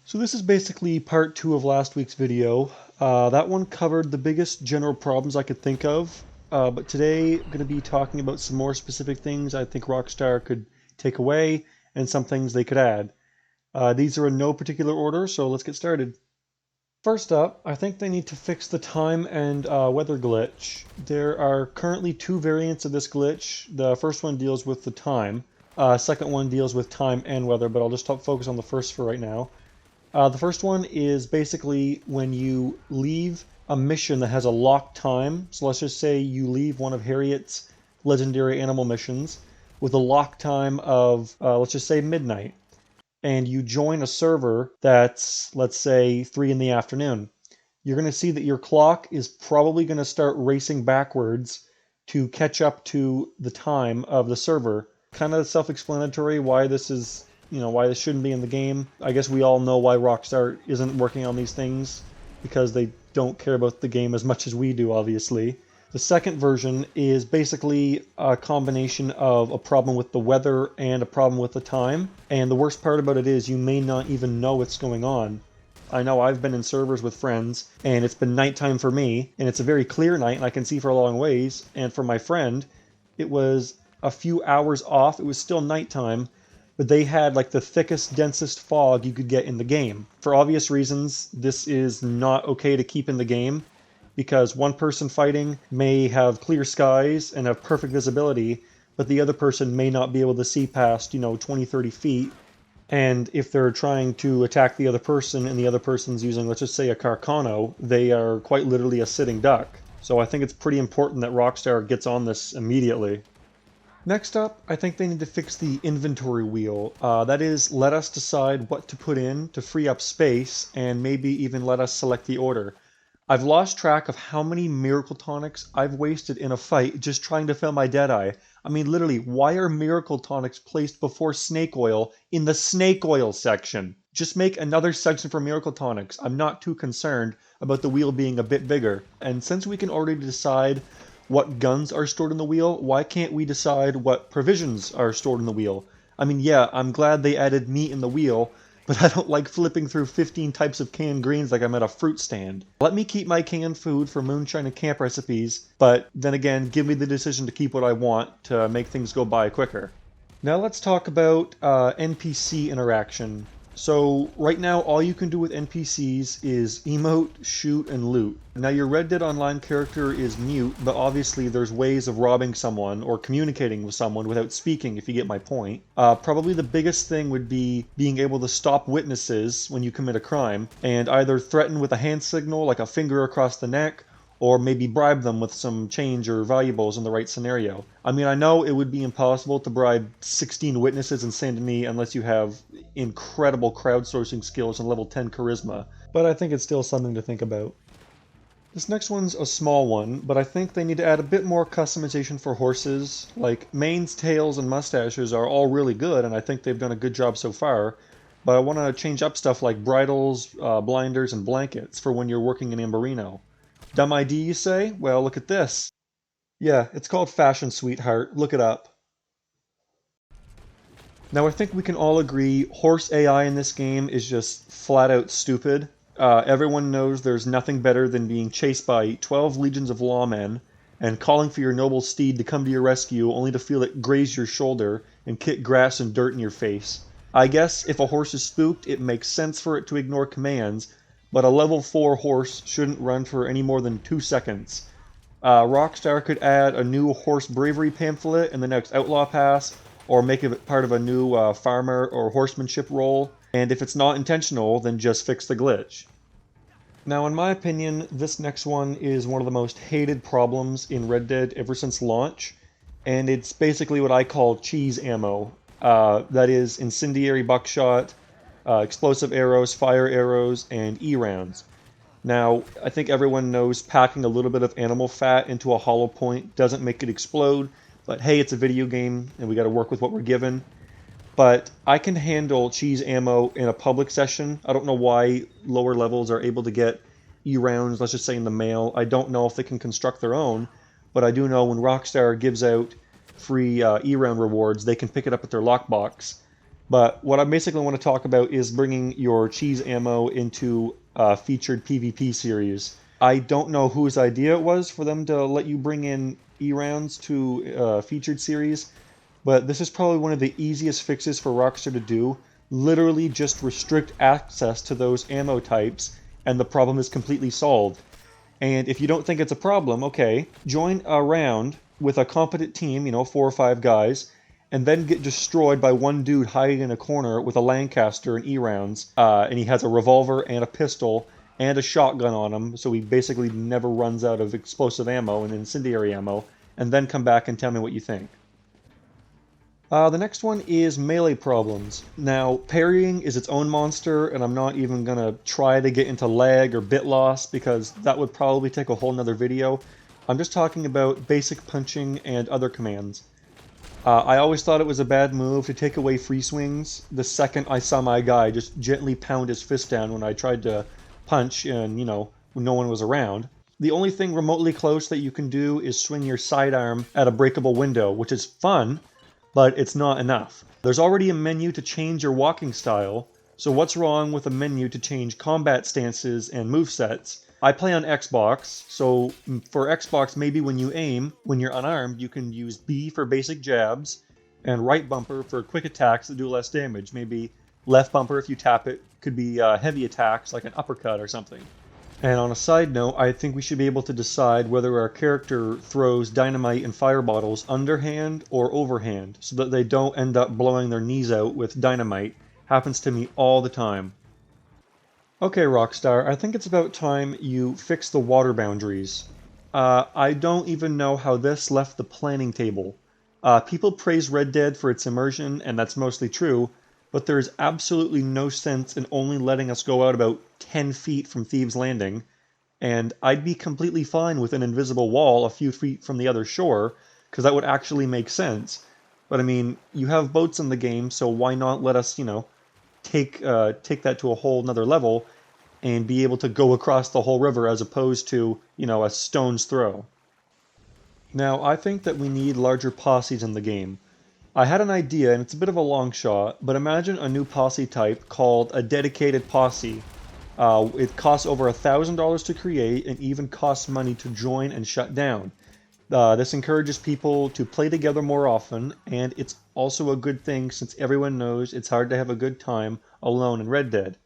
So this is basically part 2 of last week's video. That one covered the biggest general problems I could think of, but today I'm going to be talking about some more specific things I think Rockstar could take away and some things they could add. These are in no particular order, so let's get started. First up, I think they need to fix the time and weather glitch. There are currently two variants of this glitch. The first one deals with the time. Second one deals with time and weather, but I'll just focus on the first for right now. The first one is basically when you leave a mission that has a locked time. So let's just say you leave one of Harriet's legendary animal missions with a lock time of, let's just say midnight. And you join a server that's, let's say, 3 in the afternoon. You're going to see that your clock is probably going to start racing backwards to catch up to the time of the server. Kind of self-explanatory why this is, why this shouldn't be in the game. I guess we all know why Rockstar isn't working on these things, because they don't care about the game as much as we do, obviously. The second version is basically a combination of a problem with the weather and a problem with the time. And the worst part about it is you may not even know what's going on. I know I've been in servers with friends, and it's been nighttime for me, and it's a very clear night, and I can see for a long ways. And for my friend, it was a few hours off. It was still nighttime, but they had like the thickest, densest fog you could get in the game. For obvious reasons, this is not okay to keep in the game, because one person fighting may have clear skies and have perfect visibility, but the other person may not be able to see past, 20, 30 feet. And if they're trying to attack the other person and the other person's using, let's just say, a Carcano, they are quite literally a sitting duck. So I think it's pretty important that Rockstar gets on this immediately. Next up, I think they need to fix the inventory wheel. That is, let us decide what to put in to free up space, and maybe even let us select the order. I've lost track of how many miracle tonics I've wasted in a fight just trying to fill my Deadeye. I mean, literally, why are miracle tonics placed before snake oil in the snake oil section? Just make another section for miracle tonics. I'm not too concerned about the wheel being a bit bigger. And since we can already decide what guns are stored in the wheel, why can't we decide what provisions are stored in the wheel? I mean, yeah, I'm glad they added meat in the wheel, but I don't like flipping through 15 types of canned greens like I'm at a fruit stand. Let me keep my canned food for moonshine and camp recipes, but then again, give me the decision to keep what I want to make things go by quicker. Now let's talk about NPC interaction. So right now all you can do with NPCs is emote, shoot, and loot. Now your Red Dead Online character is mute, but obviously there's ways of robbing someone or communicating with someone without speaking, if you get my point. Probably the biggest thing would be being able to stop witnesses when you commit a crime, and either threaten with a hand signal, like a finger across the neck, or maybe bribe them with some change or valuables in the right scenario. I mean, I know it would be impossible to bribe 16 witnesses in Saint Denis unless you have incredible crowdsourcing skills and level 10 charisma, but I think it's still something to think about. This next one's a small one, but I think they need to add a bit more customization for horses. Like, manes, tails, and mustaches are all really good, and I think they've done a good job so far, but I want to change up stuff like bridles, blinders, and blankets for when you're working in Amberino. Dumb idea, you say? Well, look at this. Yeah, it's called Fashion Sweetheart. Look it up. Now, I think we can all agree horse AI in this game is just flat out stupid. Everyone knows there's nothing better than being chased by 12 legions of lawmen and calling for your noble steed to come to your rescue only to feel it graze your shoulder and kick grass and dirt in your face. I guess if a horse is spooked, it makes sense for it to ignore commands, but a level 4 horse shouldn't run for any more than 2 seconds. Rockstar could add a new horse bravery pamphlet in the next Outlaw Pass, or make it part of a new farmer or horsemanship role, and if it's not intentional, then just fix the glitch. Now, in my opinion, this next one is one of the most hated problems in Red Dead ever since launch, and it's basically what I call cheese ammo. That is incendiary buckshot, explosive arrows, fire arrows, and E-rounds. Now, I think everyone knows packing a little bit of animal fat into a hollow point doesn't make it explode, but hey, it's a video game, and we gotta work with what we're given. But I can handle cheese ammo in a public session. I don't know why lower levels are able to get E-rounds, let's just say in the mail. I don't know if they can construct their own, but I do know when Rockstar gives out free E-round rewards, they can pick it up at their lockbox. But what I basically want to talk about is bringing your cheese ammo into a featured PvP series. I don't know whose idea it was for them to let you bring in E-rounds to a featured series, but this is probably one of the easiest fixes for Rockstar to do. Literally just restrict access to those ammo types, and the problem is completely solved. And if you don't think it's a problem, okay, join a round with a competent team, 4 or 5 guys, and then get destroyed by one dude hiding in a corner with a Lancaster and E-rounds, and he has a revolver and a pistol and a shotgun on him, so he basically never runs out of explosive ammo and incendiary ammo, and then come back and tell me what you think. The next one is melee problems. Now, parrying is its own monster, and I'm not even gonna try to get into lag or bit loss because that would probably take a whole nother video. I'm just talking about basic punching and other commands. I always thought it was a bad move to take away free swings the second I saw my guy just gently pound his fist down when I tried to punch and, when no one was around. The only thing remotely close that you can do is swing your sidearm at a breakable window, which is fun, but it's not enough. There's already a menu to change your walking style, so what's wrong with a menu to change combat stances and movesets? I play on Xbox, so for Xbox, maybe when you aim, when you're unarmed, you can use B for basic jabs, and right bumper for quick attacks that do less damage. Maybe left bumper, if you tap it, could be heavy attacks like an uppercut or something. And on a side note, I think we should be able to decide whether our character throws dynamite and fire bottles underhand or overhand, so that they don't end up blowing their knees out with dynamite. Happens to me all the time. Okay, Rockstar, I think it's about time you fix the water boundaries. I don't even know how this left the planning table. People praise Red Dead for its immersion, and that's mostly true, but there's absolutely no sense in only letting us go out about 10 feet from Thieves' Landing, and I'd be completely fine with an invisible wall a few feet from the other shore, because that would actually make sense. But I mean, you have boats in the game, so why not let us, take that to a whole nother level and be able to go across the whole river as opposed to, a stone's throw. Now, I think that we need larger posses in the game. I had an idea, and it's a bit of a long shot, but imagine a new posse type called a dedicated posse. It costs over $1,000 to create and even costs money to join and shut down. This encourages people to play together more often, and it's also a good thing since everyone knows it's hard to have a good time alone in Red Dead.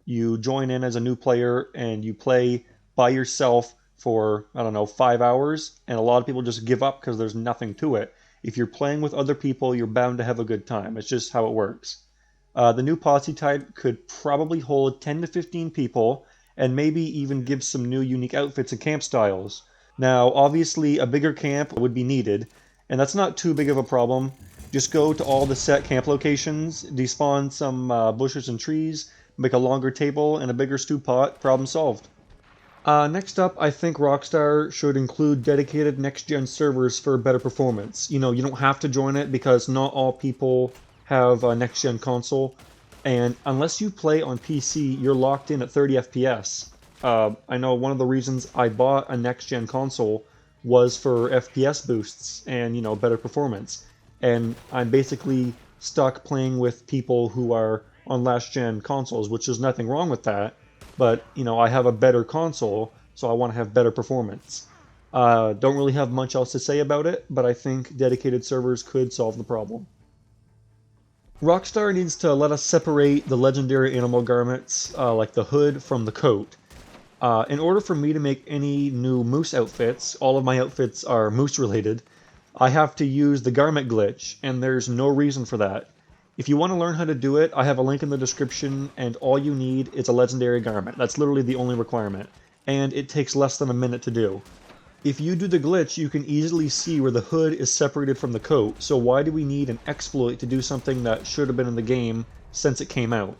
You join in as a new player and you play by yourself for, I don't know, 5 hours, and a lot of people just give up because there's nothing to it. If you're playing with other people, you're bound to have a good time. It's just how it works. The new posse type could probably hold 10 to 15 people, and maybe even give some new unique outfits and camp styles. Now, obviously, a bigger camp would be needed, and that's not too big of a problem. Just go to all the set camp locations, despawn some bushes and trees, make a longer table and a bigger stew pot, problem solved. Next up, I think Rockstar should include dedicated next-gen servers for better performance. You don't have to join it because not all people have a next-gen console, and unless you play on PC, you're locked in at 30 FPS. I know one of the reasons I bought a next-gen console was for FPS boosts and, better performance. And I'm basically stuck playing with people who are on last-gen consoles, which is nothing wrong with that. But, I have a better console, so I want to have better performance. Don't really have much else to say about it, but I think dedicated servers could solve the problem. Rockstar needs to let us separate the legendary animal garments, like the hood, from the coat. In order for me to make any new moose outfits, all of my outfits are moose related, I have to use the garment glitch, and there's no reason for that. If you want to learn how to do it, I have a link in the description, and all you need is a legendary garment. That's literally the only requirement, and it takes less than a minute to do. If you do the glitch, you can easily see where the hood is separated from the coat, so why do we need an exploit to do something that should have been in the game since it came out?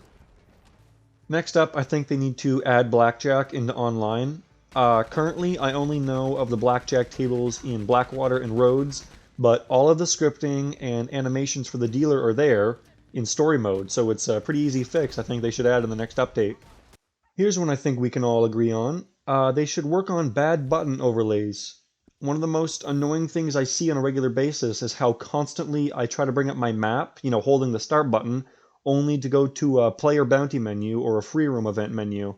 Next up, I think they need to add blackjack into online. Currently, I only know of the blackjack tables in Blackwater and Rhodes, but all of the scripting and animations for the dealer are there in story mode, so it's a pretty easy fix I think they should add in the next update. Here's one I think we can all agree on. They should work on bad button overlays. One of the most annoying things I see on a regular basis is how constantly I try to bring up my map, holding the start button, only to go to a player bounty menu or a free roam event menu.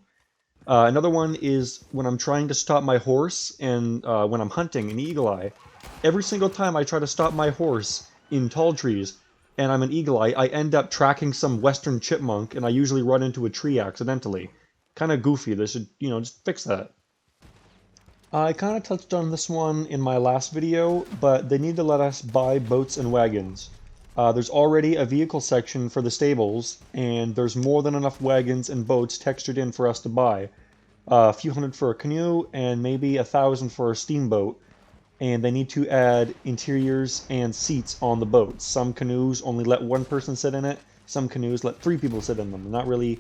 Another one is when I'm trying to stop my horse and when I'm hunting in Eagle Eye. Every single time I try to stop my horse in tall trees and I'm an Eagle Eye, I end up tracking some western chipmunk and I usually run into a tree accidentally. Kind of goofy. They should, just fix that. I kind of touched on this one in my last video, but they need to let us buy boats and wagons. There's already a vehicle section for the stables, and there's more than enough wagons and boats textured in for us to buy. A few hundred for a canoe, and maybe 1,000 for a steamboat. And they need to add interiors and seats on the boats. Some canoes only let one person sit in it. Some canoes let 3 people sit in them. Not really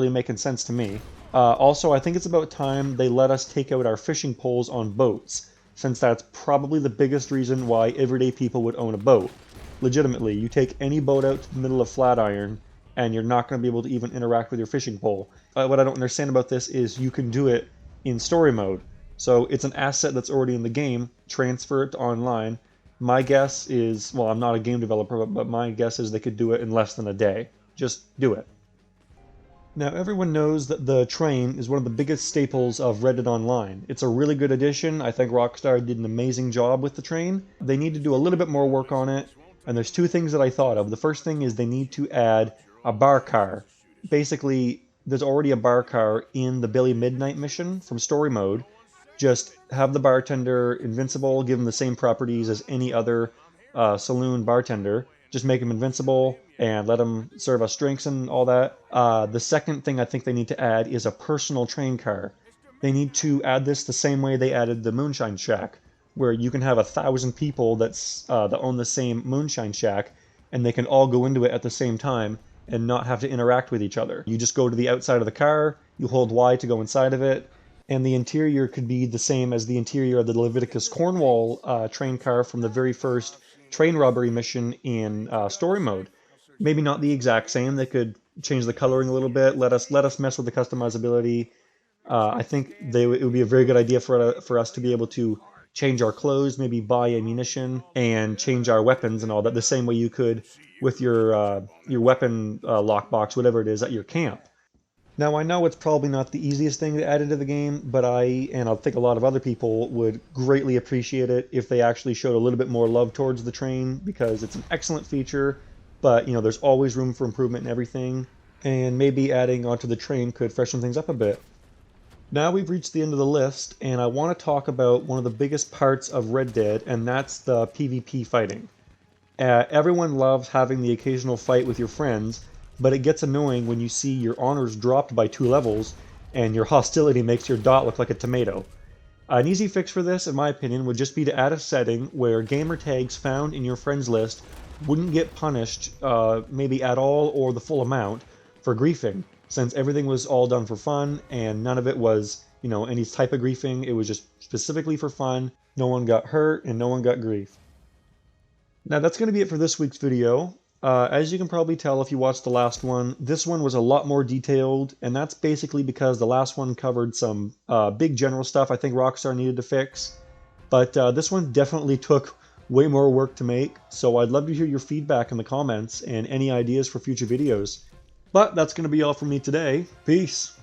making sense to me. Also, I think it's about time they let us take out our fishing poles on boats, since that's probably the biggest reason why everyday people would own a boat. Legitimately, you take any boat out to the middle of Flatiron, and you're not going to be able to even interact with your fishing pole. What I don't understand about this is you can do it in story mode. So it's an asset that's already in the game, transfer it to online. My guess is, well, I'm not a game developer, but my guess is they could do it in less than a day. Just do it. Now, everyone knows that the train is one of the biggest staples of Reddit Online. It's a really good addition. I think Rockstar did an amazing job with the train. They need to do a little bit more work on it, and there's 2 things that I thought of. The first thing is they need to add a bar car. Basically, there's already a bar car in the Billy Midnight mission from story mode. Just have the bartender invincible, give him the same properties as any other saloon bartender. Just make him invincible and let him serve us drinks and all that. The second thing I think they need to add is a personal train car. They need to add this the same way they added the Moonshine Shack, where you can have 1,000 people that own the same Moonshine Shack, and they can all go into it at the same time and not have to interact with each other. You just go to the outside of the car, you hold Y to go inside of it, and the interior could be the same as the interior of the Leviticus Cornwall train car from the very first train robbery mission in story mode. Maybe not the exact same. They could change the coloring a little bit. Let us mess with the customizability. I think it would be a very good idea for us to be able to change our clothes, maybe buy ammunition, and change our weapons and all that the same way you could with your weapon lockbox, whatever it is, at your camp. Now, I know it's probably not the easiest thing to add into the game, but I think a lot of other people would greatly appreciate it if they actually showed a little bit more love towards the train, because it's an excellent feature, but, there's always room for improvement in everything, and maybe adding onto the train could freshen things up a bit. Now we've reached the end of the list, and I want to talk about one of the biggest parts of Red Dead, and that's the PvP fighting. Everyone loves having the occasional fight with your friends, but it gets annoying when you see your honors dropped by 2 levels and your hostility makes your dot look like a tomato. An easy fix for this, in my opinion, would just be to add a setting where gamer tags found in your friends list wouldn't get punished maybe at all or the full amount for griefing, since everything was all done for fun and none of it was, any type of griefing. It was just specifically for fun. No one got hurt and no one got grief. Now that's going to be it for this week's video. As you can probably tell if you watched the last one, this one was a lot more detailed, and that's basically because the last one covered some big general stuff I think Rockstar needed to fix. But this one definitely took way more work to make, so I'd love to hear your feedback in the comments and any ideas for future videos. But that's going to be all from me today. Peace!